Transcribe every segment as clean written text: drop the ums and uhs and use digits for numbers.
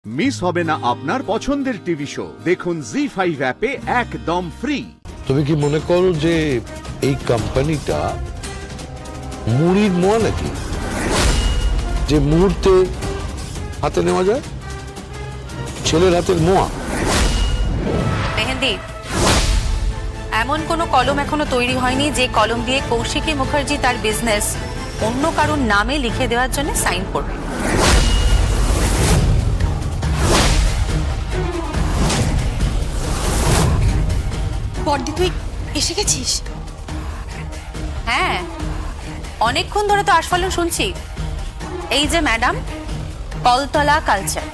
Miss হবে না আপনার পছন্দের টিভি শো। দেখুন জি5 অ্যাপে একদম ফ্রি। তুমি কি মনে করো যে এই কোম্পানিটা মুড়ির মোয়া নাকি, যে মুহূর্তে হাতে নেওয়া যায়? ছেলের হাতের মোয়া। মেহেন্দি, এমন কোনো কলম এখনো তৈরি হয়নি যে কলম দিয়ে কৌশিকী মুখার্জি তার বিজনেস অন্য কারোর নামে লিখে দেওয়ার জন্য সাইন করবে। বড়দি, তুই এসে গেছিস? হ্যাঁ, অনেকক্ষণ ধরে তো আস্ফালন শুনছি। এই যে ম্যাডাম, কলতলা কালচার।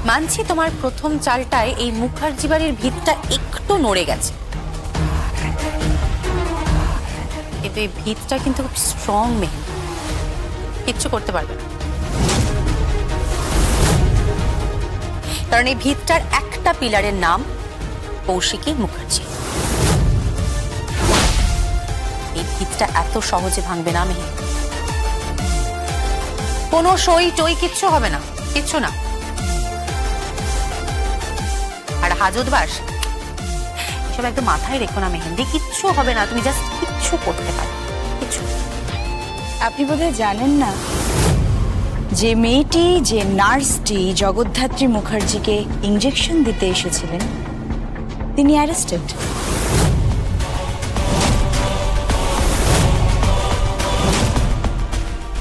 মানছি তোমার প্রথম চালটায় এই মুখার্জি বাড়ির ভিতটা একটু নড়ে গেছে, কিন্তু এই ভিতটা কিন্তু খুব স্ট্রং। মেহেন্দি, কিচ্ছু করতে পারবে না, কারণ এই ভিতটার একটা পিলারের নাম কৌশিকী মুখার্জি। এই ভিতটা এত সহজে ভাঙবে না মেহেন্দি। কোনো সই টই কিচ্ছু হবে না, কিচ্ছু না। আর হাজতবাস এসব একদম মাথায় রেখো না মেহেন্দি, কিচ্ছু হবে না। তুমি জাস্ট কিচ্ছু করতে পারো, কিচ্ছু। আপনি বোধহয় জানেন না যে মেয়েটি, যে নার্সটি জগদ্ধাত্রী মুখার্জিকে ইনজেকশন দিতে এসেছিলেন, তিনি অ্যারেস্টেড।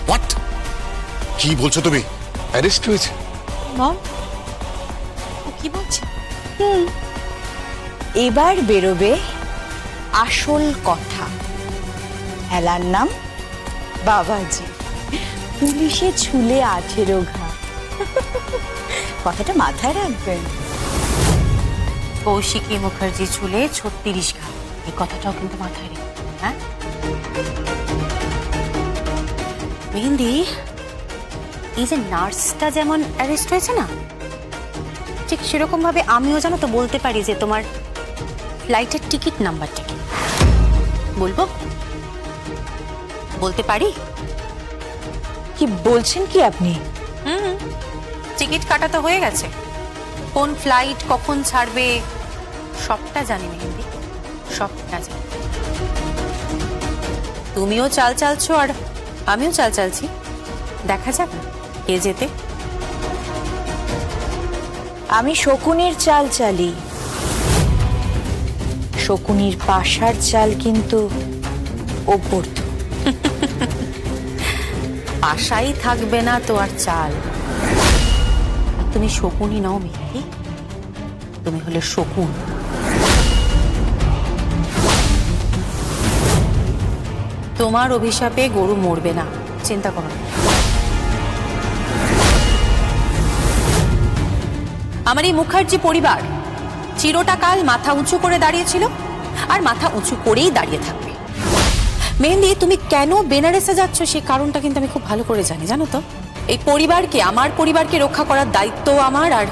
হোয়াট? কি বলছো তুমি? অ্যারেস্ট হয়েছে? মম, ও কি বলছে? এবার বেরোবে আসল কথা। এলার নাম বাবাজি, পুলিশে ছুলে 18 ঘা। কথাটা মাথায় রাখবেন। কৌশিকী মুখার্জি ছুলে 36 ঘা, এই কথাটাও কিন্তু মাথায় রেখো। হ্যাঁ মেহেন্দি, এই যে নার্সটা যেমন অ্যারেস্ট হয়েছে না, ঠিক সেরকম ভাবে আমিও জানো তো বলতে পারি যে তোমার ফ্লাইটের টিকিট নাম্বারটা কি। বলবো? বলতে পারি? কি বলছেন কি আপনি? টিকিট কাটা তো হয়ে গেছে, কোন ফ্লাইট কখন ছাড়বে সবটা জানি মেহেন্দি, সবটা জানি। তুমিও চাল চালছো আর আমিও চাল চালছি, দেখা যাক না কে যেতে। আমি শকুনির চাল চালি, শকুনির পাশার চাল কিন্তু ওপর। আশাই থাকবে না তো আর চাল। তুমি শকুনি নও মেহেন্দি, তুমি হলে শকুন। তোমার অভিশাপে গরু মরবে না, চিন্তা করো না। আমার এই মুখার্জি পরিবার চিরটা কাল মাথা উঁচু করে দাঁড়িয়েছিল আর মাথা উঁচু করেই দাঁড়িয়ে থাকবে। মেহেন্দি, তুমি কেন বেনারসে যাচ্ছ সেই কারণটা কিন্তু আমি খুব ভালো করে জানি, জানো তো। এই পরিবারকে, আমার পরিবারকে রক্ষা করার দায়িত্ব আমার, আর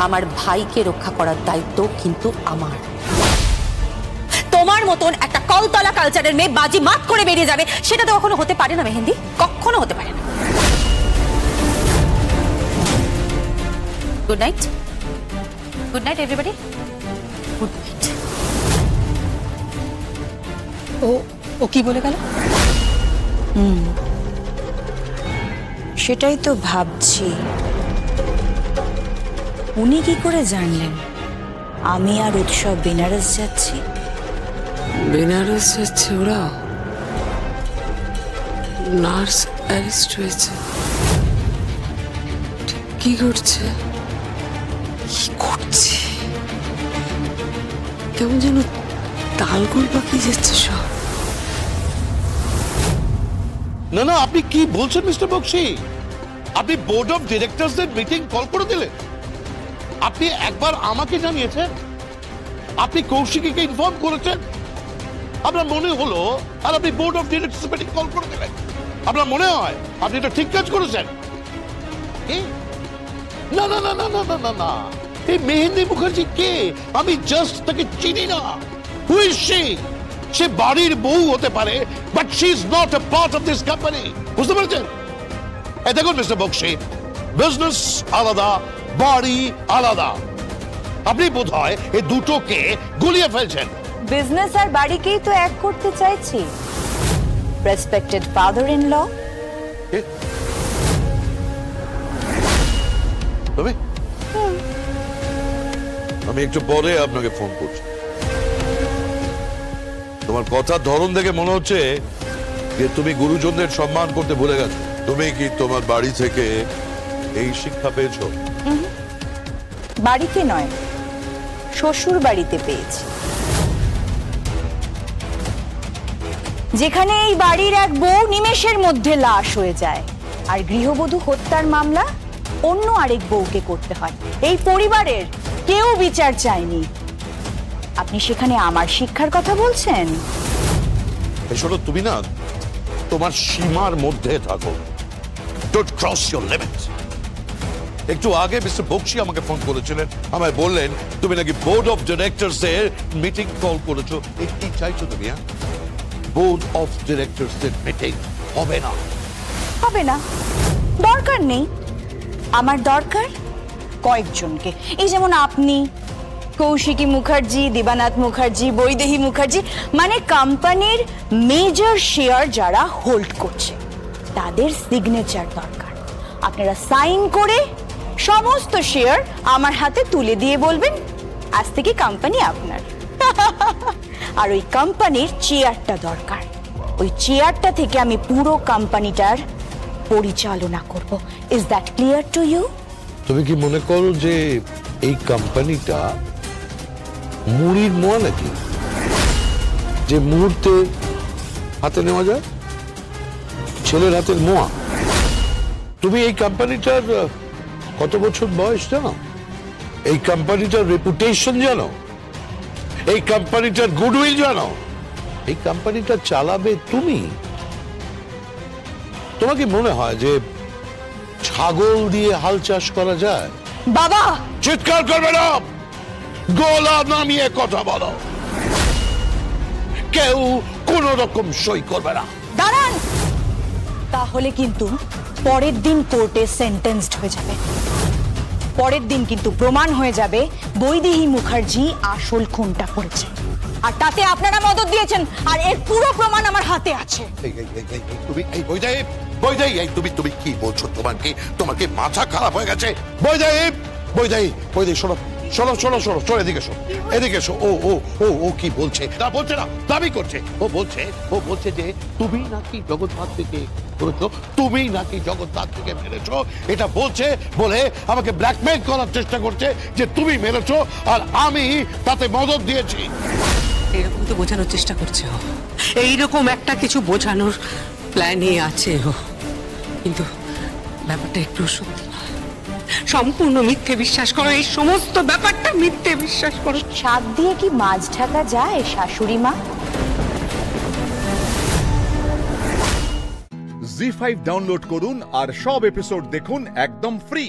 আমার ভাইকে রক্ষা করার দায়িত্ব কিন্তু আমার। তোমার মতন একটা কলতলা কালচারের মেয়ে বাজি মাত করে বেরিয়ে যাবে, সেটা তো কখনো হতে পারে না মেহেন্দি, কখনো হতে পারে না। Good night, good night everybody, good night. ও কি বলে গেল? সেটাই তো ভাবছি, উনি কি করে জানলেন আমি আর উৎসব বেনারস যাচ্ছি? বেনারস যাচ্ছে ওরা? নার্স অ্যারেস্ট হয়েছে, কি করছে? কি করছে? কেমন যেন তালগোল পাকিয়ে যাচ্ছে সব। না না, আপনি কি বলছেন মিস্টার বক্সি? আপনি বোর্ড অফ ডিরেক্টরসদের মিটিং কল করে দিলেন? আপনি একবার আমাকে জানিয়েছেন, আপনি কৌশিকীকে ইনফর্ম করেছেন, আপনার মনে হলো, আর আপনি board of directors meeting call করে দিলেন। আপনার মনে হয় আপনি এটা ঠিক কাজ করেছেন? না না না না না না না না, এই মেহেন্দি মুখার্জি কে? আমি জাস্ট তাকে চিনি না। Who is she? সে বাড়ির বউ হতে পারে, but she is not a part of this company. বুঝতে পারছেন? এই দেখুন মিস্টার বক্সি, বিজনেস আলাদা, বাড়ি আলাদা। আপনি বোধহয় এই দুটোকে গুলিয়ে ফেলছেন। বিজনেস আর বাড়িকেই তো এক করতে চাইছি। রেসপেক্টেড ফাদার ইন ল, আমি একটু পরে আপনাকে ফোন করছি। তোমার কথার ধরন দেখে মনে হচ্ছে যে তুমি গুরুজনদের সম্মান করতে ভুলে গেছো। তুমি কি তোমার বাড়ি থেকে এই শিক্ষা পেয়েছো? বাড়িতে নয়, শ্বশুর বাড়িতে পেয়েছি, যেখানে এই বাড়ির এক বউ নিমেষের মধ্যে লাশ হয়ে যায় আর গৃহবধূ হত্যার মামলা অন্য আরেক বউকে করতে হয়। এই পরিবারের কেউ বিচার চায়নি। আপনি সেখানে আমার শিক্ষার কথা বলছেন? শোনো, তুমি না তোমার সীমার মধ্যে থাকো। Don't cross your limits. একটু আগে মিস্টার বক্সি আমাকে ফোন করেছিলেন, আমায় বললেন তুমি নাকি বোর্ড অফ ডিরেক্টরস এর মিটিং কল করেছো। কি চাইছো তুমি? বোর্ড অফ ডিরেক্টরস এর মিটিং হবে না। হবে না, দরকার নেই। আমার দরকার কয়েকজনকে, এই যেমন আপনি, কৌশিকী মুখার্জি, দিবানাথ মুখার্জি, বৈদেহী মুখার্জি, মানে কোম্পানির মেজর শেয়ার যারা হোল্ড করছে তাদের সিগনেচার দরকার। আপনারা সাইন করে সমস্ত শেয়ার আমার হাতে তুলে দিয়ে বলবেন আজ থেকে কোম্পানি আপনার। আর ওই কোম্পানির চেয়ারটা দরকার। ওই চেয়ারটা থেকে আমি পুরো কোম্পানিটার পরিচালনা করব। Is that clear to you? তুমি কি মনে করো যে এই কোম্পানিটা মুড়ির মোয়া নাকি, যে মুহূর্তে হাতে নেওয়া যায়? ছেলের হাতের মোয়া। তুমি এই কোম্পানিটার কত বছর বয়স জানো? এই কোম্পানিটার রেপুটেশন জানো? এই কোম্পানিটার গুডউইল জানো? এই কোম্পানিটা চালাবে তুমি। তোমার কি মনে হয় যে ছাগল দিয়ে হাল চাষ করা যায়? বাবা, চিৎকার করবে না, গলা নামিয়ে কথা বলো। কেউ কোন রকম সই করবে না। দাঁড়ান, তাহলে কিন্তু পরের দিন কোর্টে সেন্টেন্সড হয়ে যাবে। পরের দিন কিন্তু প্রমাণ হয়ে যাবে বৈদেহী মুখার্জি আসল খুনটা করেছে, আর তাতে আপনারা মদত দিয়েছেন, আর এর পুরো প্রমাণ আমার হাতে আছে। তুমি এই বৈদেহী, তুমি কি বলছো? তোমার কি মাথা খারাপ হয়ে গেছে? বৈদেহী, শোনো, এদিকে এসো। ও কি বলছে? তা বলছে না, দাবি করছে। ও বলছে যে তুমি নাকি জগৎনাথ থেকে করেছো, তুমি নাকি জগৎনাথ থেকে মেরেছো। এটা বলছে বলে আমাকে ব্ল্যাকমেইল করার চেষ্টা করছে যে তুমি মেরেছো আর আমি তাতে মদত দিয়েছি। এরকম তো বোঝানোর চেষ্টা করছে ও, এইরকম একটা কিছু বোঝানোর প্ল্যানই আছে ও, কিন্তু ব্যাপারটা একটু সত্যি নয়। সম্পূর্ণ মিথ্যে বিশ্বাস করো, এই সমস্ত ব্যাপারটা মিথ্যে বিশ্বাস করো। ছাদ দিয়ে কি মাছ ঢাকা যায় শাশুড়ি মা? জি5 ডাউনলোড করুন আর সব এপিসোড দেখুন একদম ফ্রি।